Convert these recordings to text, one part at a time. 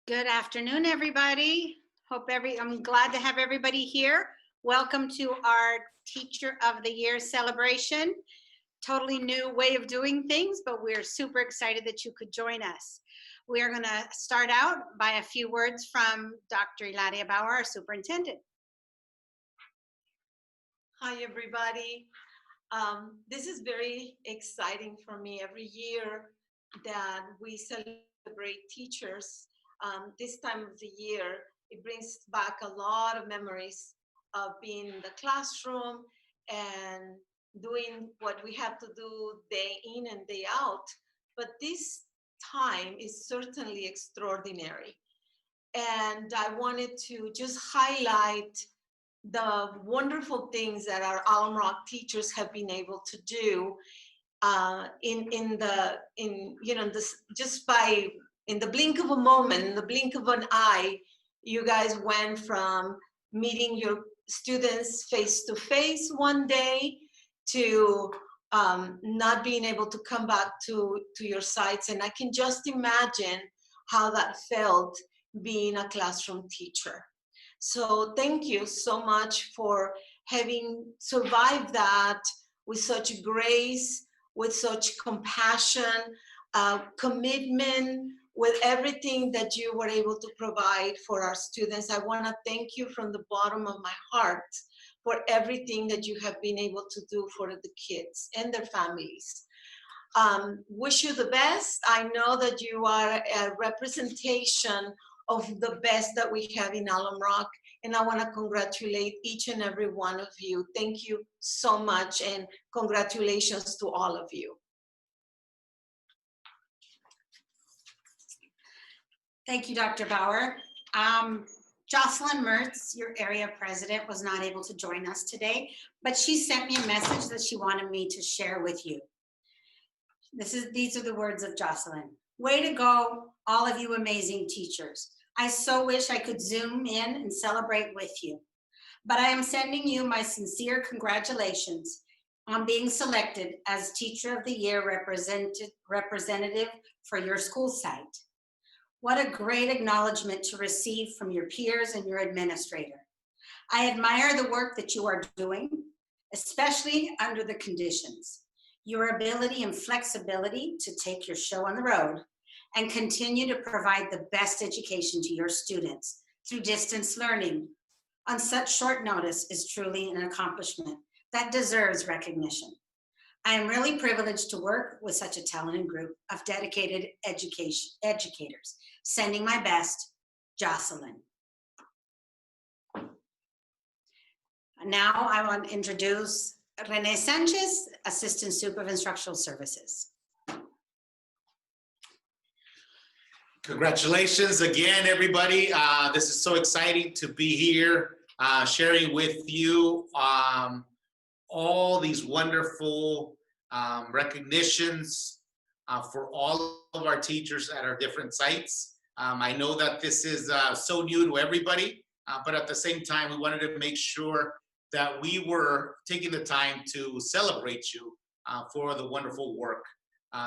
Good afternoon, everybody. I'm glad to have everybody here. Welcome to our Teacher of the Year celebration. Totally new way of doing things, but we're super excited that you could join us. We are going to start out by a few words from Dr. Ilaria Bauer, our superintendent. Hi, everybody. This is very exciting for me every year that we celebrate teachers. This time of the year, it brings back a lot of memories of being in the classroom and doing what we have to do day in and day out. But this time is certainly extraordinary. And I wanted to just highlight the wonderful things that our Alum Rock teachers have been able to do in this just by in the blink of a moment, in the blink of an eye. You guys went from meeting your students face to face one day to not being able to come back to your sites, and I can just imagine how that felt being a classroom teacher. So thank you so much for having survived that with such grace, with such compassion, commitment, with everything that you were able to provide for our students. I want to thank you from the bottom of my heart for everything that you have been able to do for the kids and their families. Wish you the best. I know that you are a representation of the best that we have in Alum Rock, and I want to congratulate each and every one of you. Thank you so much, and congratulations to all of you. Thank you, Dr. Bauer. Jocelyn Mertz, your area president, was not able to join us today, but she sent me a message that she wanted me to share with you. These are the words of Jocelyn. Way to go, all of you amazing teachers. I so wish I could zoom in and celebrate with you, but I am sending you my sincere congratulations on being selected as Teacher of the Year representative for your school site. What a great acknowledgement to receive from your peers and your administrator. I admire the work that you are doing, especially under the conditions. Your ability and flexibility to take your show on the road and continue to provide the best education to your students through distance learning on such short notice is truly an accomplishment that deserves recognition. I am really privileged to work with such a talented group of dedicated educators. Sending my best, Jocelyn. Now I want to introduce Renee Sanchez, Assistant Super of Instructional Services. Congratulations again, everybody. This is so exciting to be here sharing with you all these wonderful recognitions for all of our teachers at our different sites. I know that this is so new to everybody, but at the same time, we wanted to make sure that we were taking the time to celebrate you for the wonderful work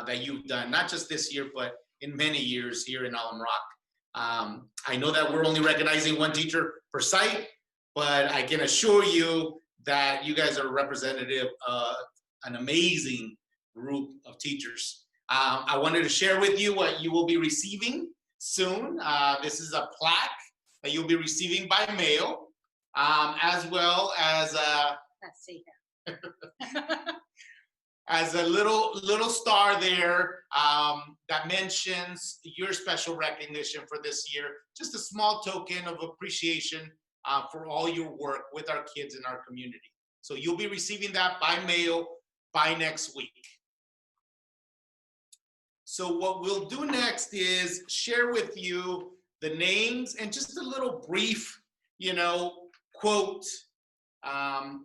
that you've done, not just this year, but in many years here in Alum Rock. I know that we're only recognizing one teacher per site, but I can assure you that you guys are representative of an amazing group of teachers. I wanted to share with you what you will be receiving soon. This is a plaque that you'll be receiving by mail, as well as let's see here. as a little star there that mentions your special recognition for this year. Just a small token of appreciation for all your work with our kids in our community. So you'll be receiving that by mail by next week. So what we'll do next is share with you the names and just a little brief, quote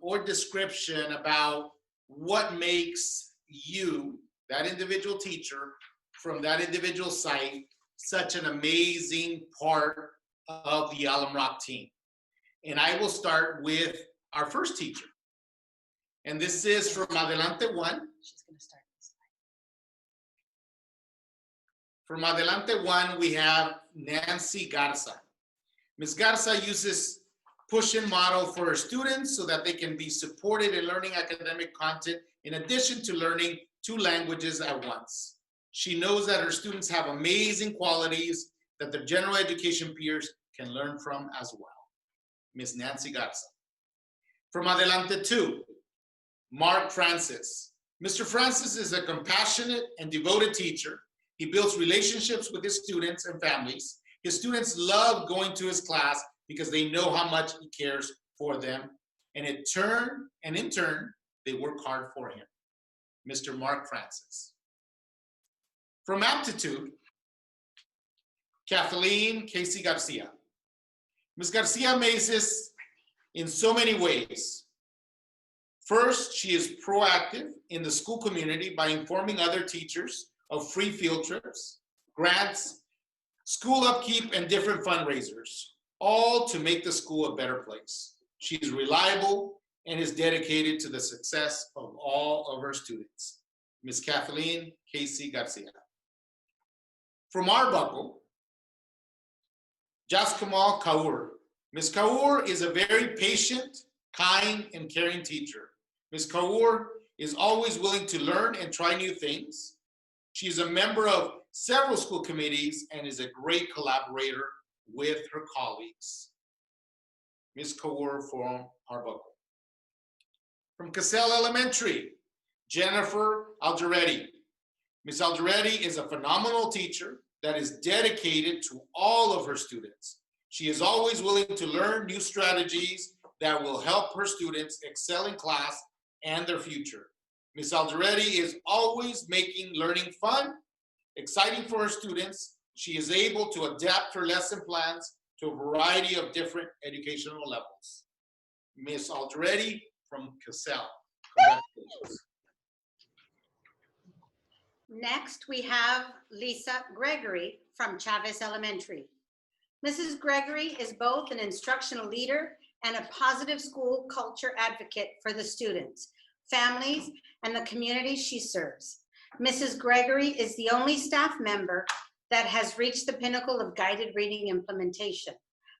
or description about what makes you, that individual teacher from that individual site, such an amazing part of the Alum Rock team. And I will start with our first teacher. And this is from Adelante 1. She's going to start this From Adelante 1, we have Nancy Garza. Ms. Garza uses push-in model for her students so that they can be supported in learning academic content in addition to learning 2 languages at once. She knows that her students have amazing qualities that their general education peers can learn from as well. Ms. Nancy Garza. From Adelante 2, Mark Francis. Mr. Francis is a compassionate and devoted teacher. He builds relationships with his students and families. His students love going to his class because they know how much he cares for them. And in turn, they work hard for him. Mr. Mark Francis. From Aptitude, Kathleen Casey Garcia. Ms. Garcia amazes in so many ways. First, she is proactive in the school community by informing other teachers of free field trips, grants, school upkeep, and different fundraisers, all to make the school a better place. She is reliable and is dedicated to the success of all of her students. Ms. Kathleen Casey Garcia. From Arbuckle, Jaskamal Kaur. Ms. Kaur is a very patient, kind, and caring teacher. Ms. Kaur is always willing to learn and try new things. She is a member of several school committees and is a great collaborator with her colleagues. Ms. Kaur from Arbuckle. From Cassell Elementary, Jennifer Algeretti. Ms. Algeretti is a phenomenal teacher that is dedicated to all of her students. She is always willing to learn new strategies that will help her students excel in class and their future. Ms. Algeretti is always making learning fun, exciting for her students. She is able to adapt her lesson plans to a variety of different educational levels. Ms. Algeretti from Cassell. Congratulations. Next, we have Lisa Gregory from Chavez Elementary. Mrs. Gregory is both an instructional leader and a positive school culture advocate for the students, families, and the community she serves. Mrs. Gregory is the only staff member that has reached the pinnacle of guided reading implementation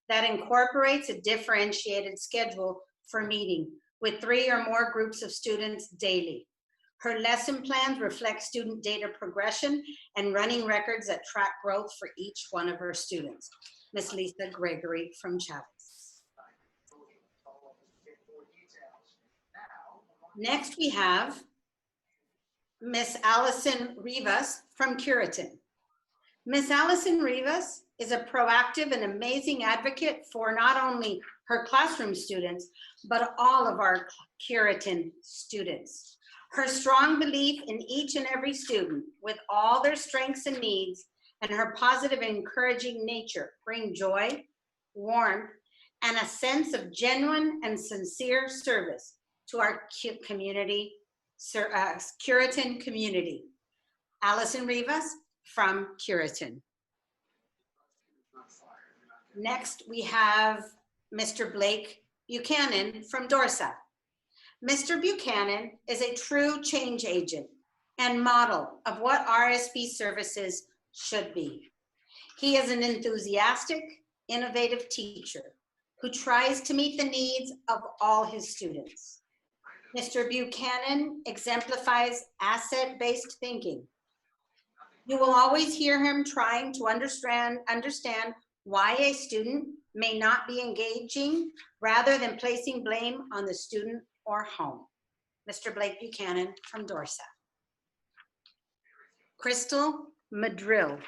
that incorporates a differentiated schedule for meeting with 3 or more groups of students daily. Her lesson plans reflect student data progression and running records that track growth for each one of her students. Ms. Lisa Gregory from Chavez. Next, we have Ms. Allison Rivas from Curitin. Ms. Allison Rivas is a proactive and amazing advocate for not only her classroom students, but all of our Curitin students. Her strong belief in each and every student with all their strengths and needs and her positive and encouraging nature bring joy, warmth, and a sense of genuine and sincere service to our community, Curitin community. Allison Rivas from Curitin. Next, we have Mr. Blake Buchanan from Dorsa. Mr. Buchanan is a true change agent and model of what RSP services should be. He is an enthusiastic, innovative teacher who tries to meet the needs of all his students. Mr. Buchanan exemplifies asset-based thinking. You will always hear him trying to understand why a student may not be engaging rather than placing blame on the student or home. Mr. Blake Buchanan from Dorsa. Crystal Madrill.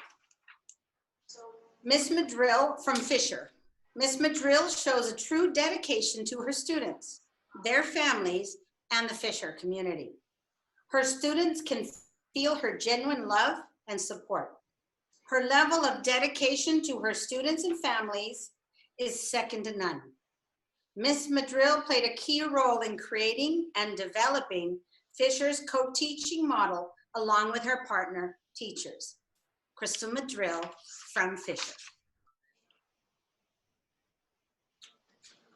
Miss Madrill from Fisher. Miss Madrill shows a true dedication to her students, their families, and the Fisher community. Her students can feel her genuine love and support. Her level of dedication to her students and families is second to none. Miss Madrill played a key role in creating and developing Fisher's co-teaching model along with her partner teachers. Crystal Madrill from Fisher.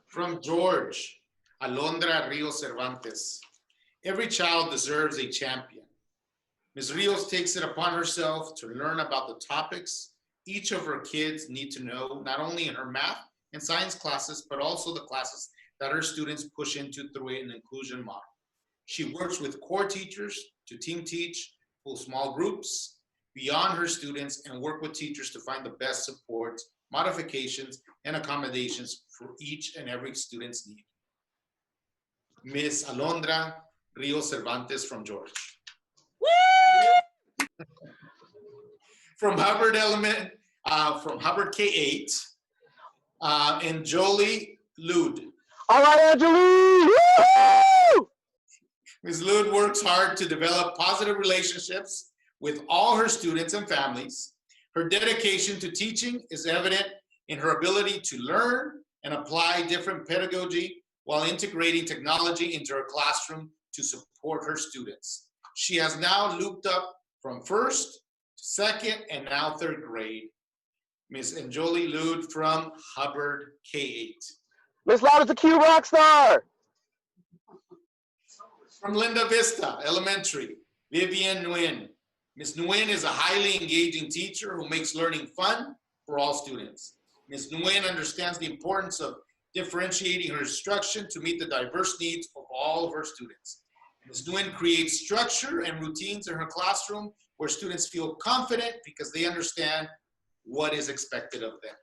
From George, Alondra Rio Cervantes. Every child deserves a champion. Ms. Rios takes it upon herself to learn about the topics each of her kids need to know, not only in her math and science classes, but also the classes that her students push into through an inclusion model. She works with core teachers to team teach, full small groups beyond her students, and work with teachers to find the best support, modifications, and accommodations for each and every student's need. Ms. Alondra Rio Cervantes from George. From Hubbard Element, from Hubbard K-8, and Jolie Lude. All right, Angeline! Woo! Ms. Lude works hard to develop positive relationships with all her students and families. Her dedication to teaching is evident in her ability to learn and apply different pedagogy while integrating technology into her classroom to support her students. She has now looped up from first to second and now third grade. Ms. Anjoli Lude from Hubbard K-8. Miss Loud is a cute rock star. From Linda Vista Elementary, Vivian Nguyen. Ms. Nguyen is a highly engaging teacher who makes learning fun for all students. Ms. Nguyen understands the importance of differentiating her instruction to meet the diverse needs of all of her students. Ms. Nguyen creates structure and routines in her classroom where students feel confident because they understand what is expected of them.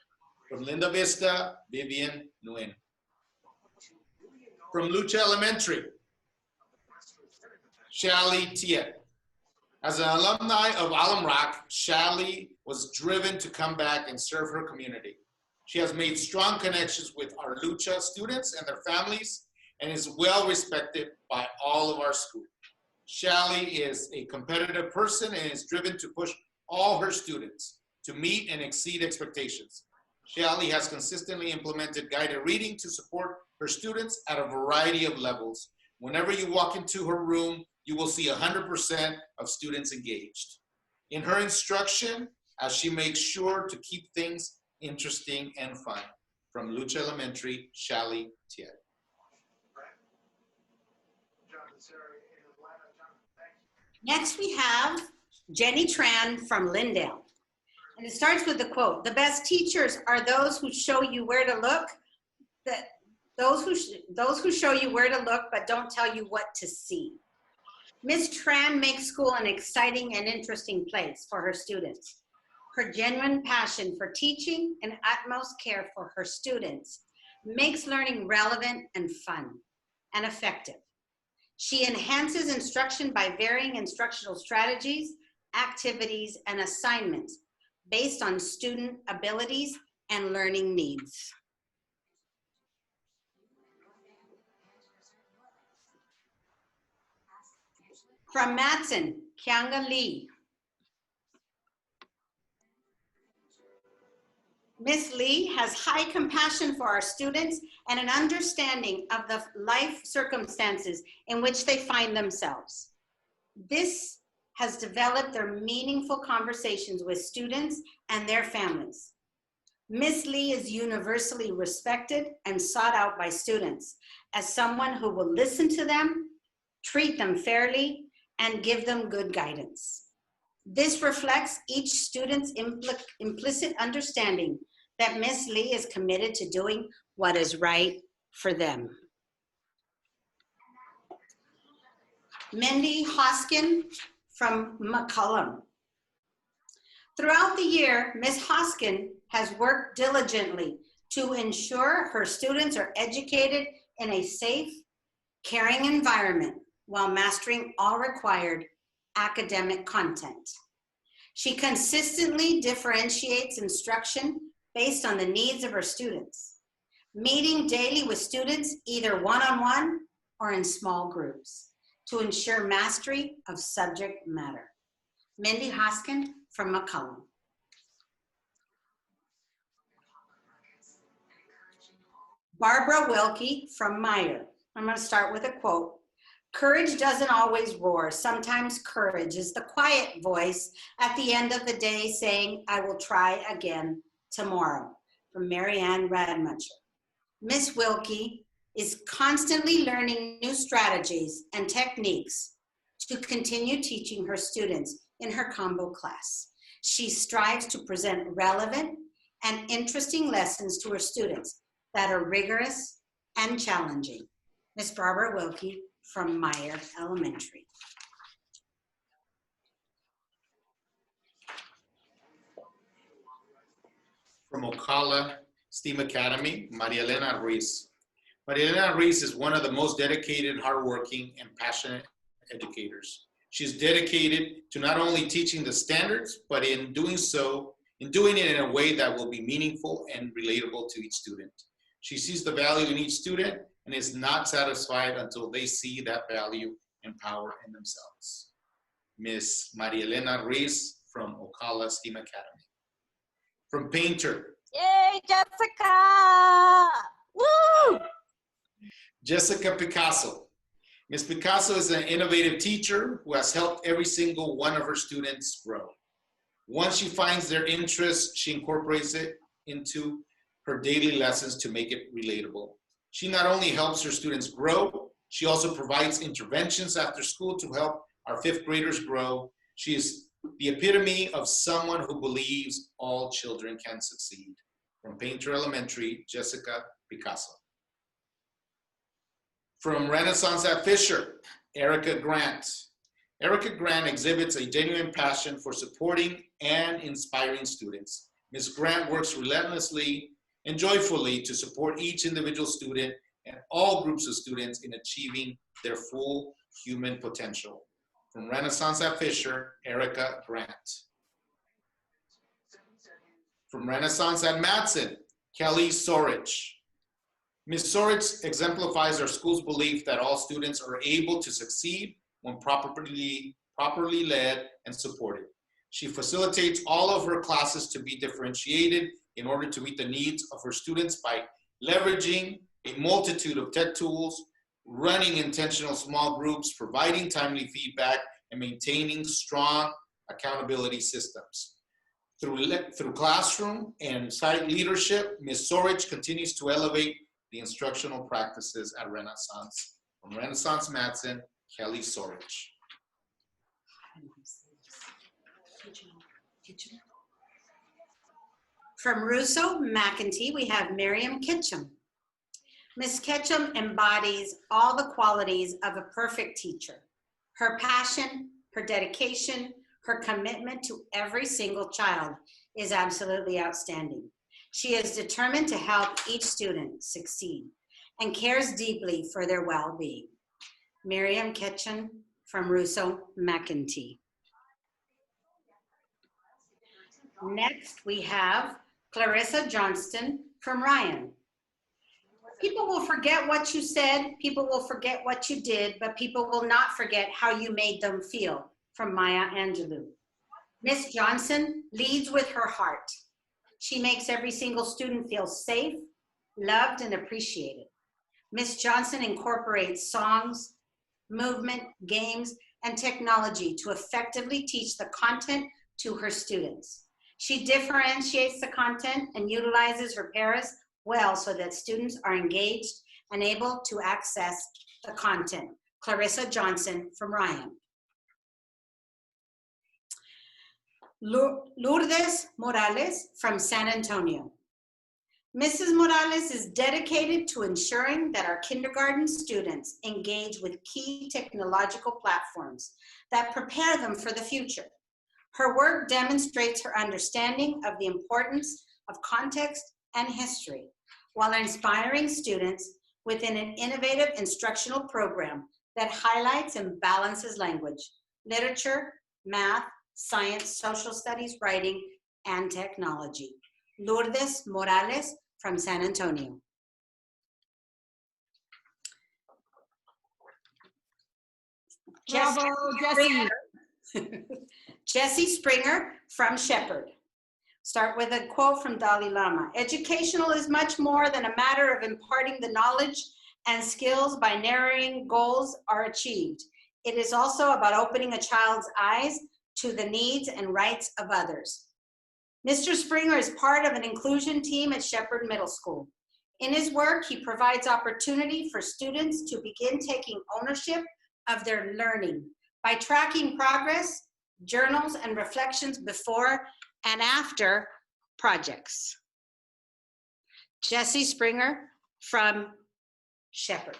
From Linda Vista, Vivian Nguyen. From Lucha Elementary, Shally Tiet. As an alumni of Alum Rock, Shally was driven to come back and serve her community. She has made strong connections with our Lucha students and their families and is well respected by all of our schools. Shally is a competitive person and is driven to push all her students to meet and exceed expectations. Shally has consistently implemented guided reading to support her students at a variety of levels. Whenever you walk into her room, you will see 100% of students engaged in her instruction as she makes sure to keep things interesting and fun. From Lucha Elementary, Shally Tiet. Next, we have Jenny Tran from Lindale. And it starts with the quote, "The best teachers are those who show you where to look, those who show you where to look, but don't tell you what to see." Ms. Tran makes school an exciting and interesting place for her students. Her genuine passion for teaching and utmost care for her students makes learning relevant and fun and effective. She enhances instruction by varying instructional strategies, activities, and assignments based on student abilities and learning needs. From Matson, Kianga Lee. Ms. Lee has high compassion for our students and an understanding of the life circumstances in which they find themselves. This has developed their meaningful conversations with students and their families. Ms. Lee is universally respected and sought out by students as someone who will listen to them, treat them fairly, and give them good guidance. This reflects each student's implicit understanding that Ms. Lee is committed to doing what is right for them. Mindy Hoskin from McCullum. Throughout the year, Ms. Hoskin has worked diligently to ensure her students are educated in a safe, caring environment while mastering all required academic content. She consistently differentiates instruction based on the needs of her students, meeting daily with students either one-on-one or in small groups to ensure mastery of subject matter. Mindy Hoskin from McCullum. Barbara Wilkie from Meyer. I'm going to start with a quote. "Courage doesn't always roar. Sometimes courage is the quiet voice at the end of the day saying, 'I will try again tomorrow.'" From Marianne Radmacher. Miss Wilkie is constantly learning new strategies and techniques to continue teaching her students in her combo class. She strives to present relevant and interesting lessons to her students that are rigorous and challenging. Ms. Barbara Wilkie from Meyer Elementary. From Ocala STEAM Academy, Maria Elena Ruiz. Maria Elena Ruiz is one of the most dedicated, hardworking, and passionate educators. She's dedicated to not only teaching the standards, but in doing it in a way that will be meaningful and relatable to each student. She sees the value in each student and is not satisfied until they see that value and power in themselves. Miss Maria Elena Ruiz from Ocala STEAM Academy. From Painter. Yay, Jessica! Woo! Jessica Picasso. Ms. Picasso is an innovative teacher who has helped every single one of her students grow. Once she finds their interest, she incorporates it into her daily lessons to make it relatable. She not only helps her students grow, she also provides interventions after school to help our fifth graders grow. She is the epitome of someone who believes all children can succeed. From Painter Elementary, Jessica Picasso. From Renaissance at Fisher, Erica Grant. Erica Grant exhibits a genuine passion for supporting and inspiring students. Ms. Grant works relentlessly and joyfully to support each individual student and all groups of students in achieving their full human potential. From Renaissance at Fisher, Erica Grant. From Renaissance at Matson, Kelly Sorich. Ms. Sorich exemplifies our school's belief that all students are able to succeed when properly led and supported. She facilitates all of her classes to be differentiated in order to meet the needs of her students by leveraging a multitude of tech tools, running intentional small groups, providing timely feedback, and maintaining strong accountability systems. Through classroom and site leadership, Ms. Sorich continues to elevate the instructional practices at Renaissance. From Renaissance Matson, Kelly Sorich. From Russo McEntee, we have Miriam Kitchum. Ms. Ketchum embodies all the qualities of a perfect teacher. Her passion, her dedication, her commitment to every single child is absolutely outstanding. She is determined to help each student succeed and cares deeply for their well-being. Miriam Ketchum from Russo McEntee. Next, we have Clarissa Johnston from Ryan. People will forget what you said, people will forget what you did, but people will not forget how you made them feel. From Maya Angelou. Miss Johnson leads with her heart. She makes every single student feel safe, loved, and appreciated. Miss Johnson incorporates songs, movement, games, and technology to effectively teach the content to her students. She differentiates the content and utilizes her paras well so that students are engaged and able to access the content. Clarissa Johnson from Ryan. Lourdes Morales from San Antonio. Mrs. Morales is dedicated to ensuring that our kindergarten students engage with key technological platforms that prepare them for the future. Her work demonstrates her understanding of the importance of context and history while inspiring students within an innovative instructional program that highlights and balances language, literature, math, science, social studies, writing, and technology. Lourdes Morales from San Antonio. Bravo, Jessie. Jessie Springer from Shepherd. Start with a quote from Dalai Lama. Educational is much more than a matter of imparting the knowledge and skills by narrowing goals are achieved. It is also about opening a child's eyes to the needs and rights of others. Mr. Springer is part of an inclusion team at Shepherd Middle School. In his work, he provides opportunity for students to begin taking ownership of their learning by tracking progress, journals, and reflections before and after projects. Jesse Springer from Shepherd.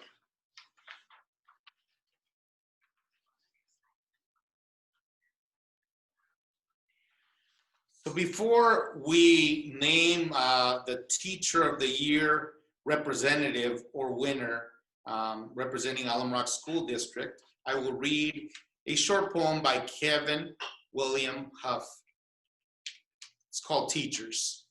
So before we name the Teacher of the Year representative or winner representing Alum Rock School District, I will read a short poem by Kevin William Huff. It's called Teachers.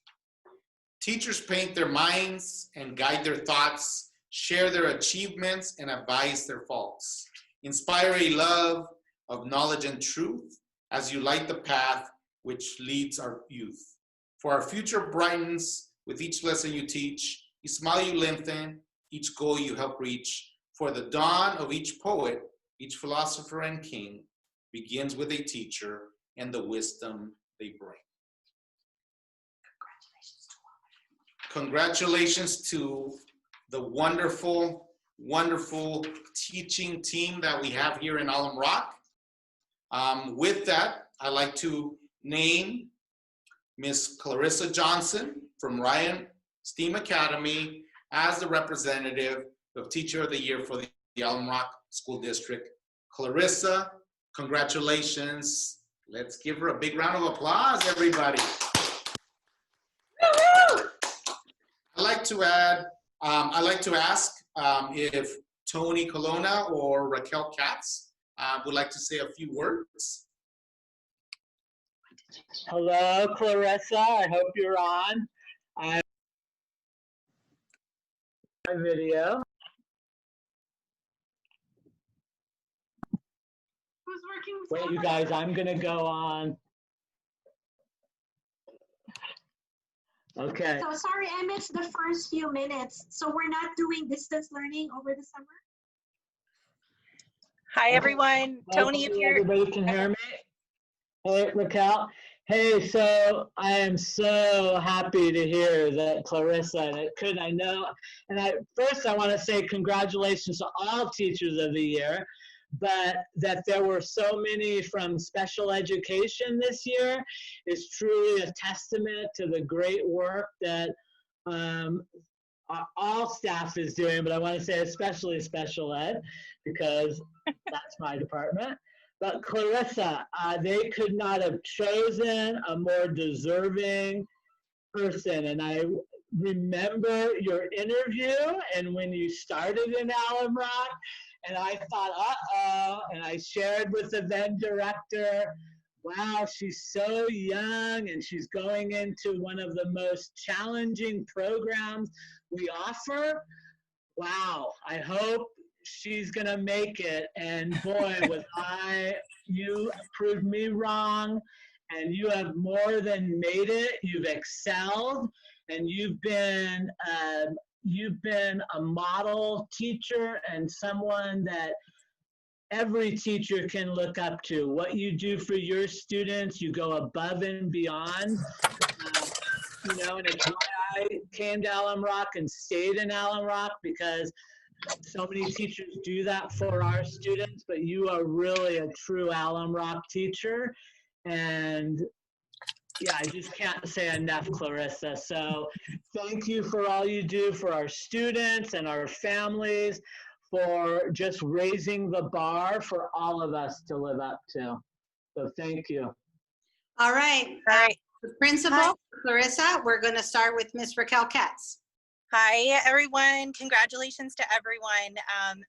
Teachers paint their minds and guide their thoughts, share their achievements and advise their faults. Inspire a love of knowledge and truth as you light the path which leads our youth. For our future brightens with each lesson you teach, each smile you lengthen, each goal you help reach. For the dawn of each poet, each philosopher and king begins with a teacher and the wisdom they bring. Congratulations to the wonderful, wonderful teaching team that we have here in Alum Rock. With that, I'd like to name Miss Clarissa Johnson from Ryan STEAM Academy as the representative of Teacher of the Year for the Alum Rock School District. Clarissa, congratulations. Let's give her a big round of applause, everybody. I'd like to ask if Tony Colonna or Raquel Katz would like to say a few words. Hello, Clarissa. I hope you're on. I video. Who's working? Wait, you guys, I'm gonna go on. Okay. So sorry, I missed the first few minutes. So we're not doing distance learning over the summer? Hi, everyone. Tony, if you're... Everybody can hear me? Hey, Raquel. Hey, so I am so happy to hear that Clarissa, and I know, and first I want to say congratulations to all Teachers of the Year, but that there were so many from special education this year is truly a testament to the great work that all staff is doing, but I want to say especially special ed, because that's my department. But Clarissa, they could not have chosen a more deserving person. And I remember your interview and when you started in Alum Rock, and I thought, uh-oh, and I shared with the then director, wow, she's so young and she's going into one of the most challenging programs we offer. Wow, I hope she's gonna make it. And boy, you proved me wrong, and you have more than made it. You've excelled, and you've been a model teacher and someone that every teacher can look up to. What you do for your students, you go above and beyond. And it's why I came to Alum Rock and stayed in Alum Rock, because so many teachers do that for our students, but you are really a true Alum Rock teacher. And yeah, I just can't say enough, Clarissa. So thank you for all you do for our students and our families, for just raising the bar for all of us to live up to. So thank you. All right. The principal, Clarissa, we're going to start with Miss Raquel Katz. Hi, everyone. Congratulations to everyone.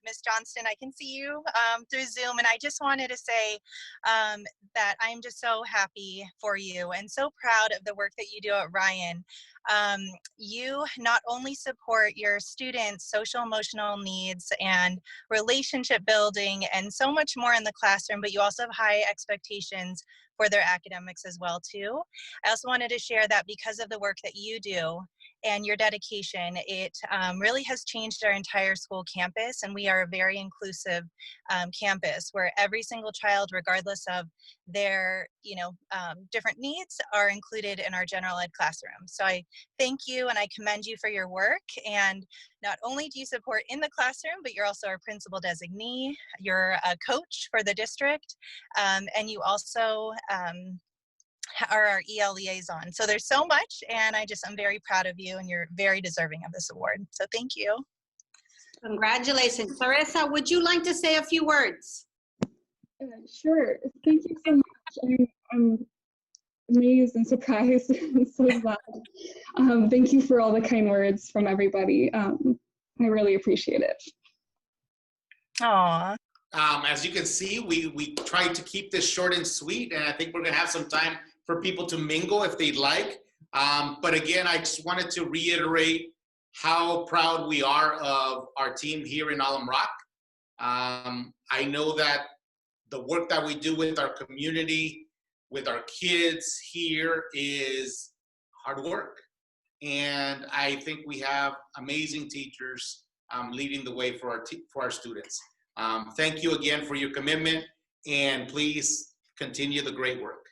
Ms. Johnston, I can see you through Zoom, and I just wanted to say that I'm just so happy for you and so proud of the work that you do at Ryan. You not only support your students' social emotional needs and relationship building and so much more in the classroom, but you also have high expectations for their academics as well too. I also wanted to share that because of the work that you do and your dedication. It really has changed our entire school campus, and we are a very inclusive campus where every single child, regardless of their different needs, are included in our general ed classroom. So I thank you and I commend you for your work. And not only do you support in the classroom, but you're also our principal designee, you're a coach for the district, and you also are our EL liaison. So there's so much, and I'm very proud of you, and you're very deserving of this award. So thank you. Congratulations. Clarissa, would you like to say a few words? Sure. Thank you so much. I'm amazed and surprised and so glad. Thank you for all the kind words from everybody. I really appreciate it. Aw. As you can see, we tried to keep this short and sweet, and I think we're gonna have some time for people to mingle if they'd like. But again, I just wanted to reiterate how proud we are of our team here in Alum Rock. I know that the work that we do with our community, with our kids here is hard work. And I think we have amazing teachers leading the way for our students. Thank you again for your commitment, and please continue the great work.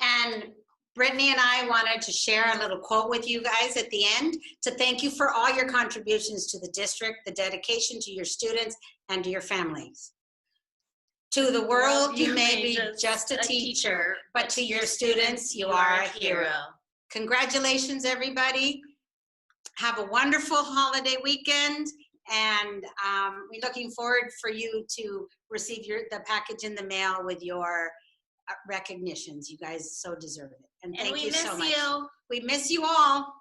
And Brittany and I wanted to share a little quote with you guys at the end to thank you for all your contributions to the district, the dedication to your students and to your families. To the world, you may be just a teacher, but to your students, you are a hero. Congratulations, everybody. Have a wonderful holiday weekend, and we're looking forward for you to receive the package in the mail with your recognitions. You guys so deserve it. And thank you so much. We miss you all.